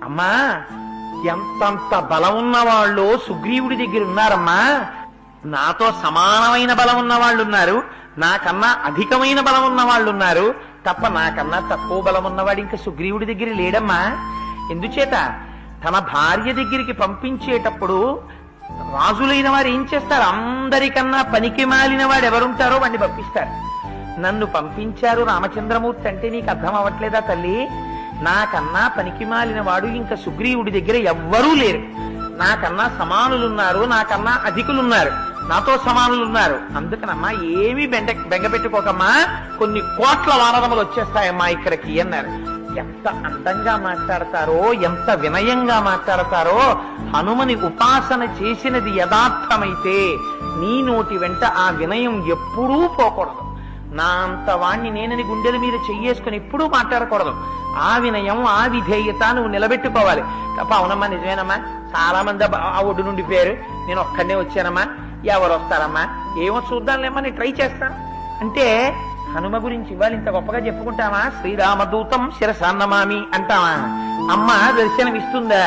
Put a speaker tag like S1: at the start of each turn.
S1: అమ్మా ఎంతంత బలం ఉన్న వాళ్ళు సుగ్రీవుడి దగ్గర ఉన్నారమ్మా. నాతో సమానమైన బలం ఉన్న వాళ్ళు ఉన్నారు, నాకన్నా అధికమైన బలం ఉన్న వాళ్ళు ఉన్నారు, తప్ప నాకన్నా తక్కువ బలం ఉన్నవాడు ఇంకా సుగ్రీవుడి దగ్గర లేడమ్మా. ఎందుచేత తన భార్య దగ్గరికి పంపించేటప్పుడు రాజులైన వారు ఏం చేస్తారు? అందరికన్నా పనికి మాలిన వాడు ఎవరుంటారో వాడిని పంపిస్తారు. నన్ను పంపించారు రామచంద్రమూర్తి అంటే నీకు అర్థం అవ్వట్లేదా తల్లి? నాకన్నా పనికి మాలిన వాడు ఇంకా సుగ్రీవుడి దగ్గర ఎవ్వరూ లేరు. నాకన్నా సమానులున్నారు, నాకన్నా అధికులున్నారు, నాతో సమానులున్నారు. అందుకనమ్మా ఏమీ బెంగ పెట్టుకోకమ్మా, కొన్ని కోట్ల వానరములు వచ్చేస్తాయమ్మా ఇక్కడికి అన్నారు. ఎంత అందంగా మాట్లాడతారో, ఎంత వినయంగా మాట్లాడతారో. హనుమని ఉపాసన చేసినది యథార్థమైతే నీ నోటి వెంట ఆ వినయం ఎప్పుడూ పోకూడదు. నా అంత వాణ్ణి నేనని గుండెల మీద చెయ్యేసుకుని ఎప్పుడూ మాట్లాడకూడదు. ఆ వినయం, ఆ విధేయత నువ్వు నిలబెట్టుకోవాలి తప్ప. అవునమ్మా నిజమేనమ్మా, చాలా మంది ఆ ఒడ్డు నుండి పేరు, నేను ఒక్కడనే వచ్చానమ్మా, ఎవరు వస్తారమ్మా, ఏమో చూద్దాంలేమ్మా, నేను ట్రై చేస్తాను అంటే హనుమ గురించి ఇవ్వాలి ఇంత గొప్పగా చెప్పుకుంటామా? శ్రీరామదూతం శిరసాన్నమామి అంటావా? అమ్మ దర్శనం ఇస్తుందా?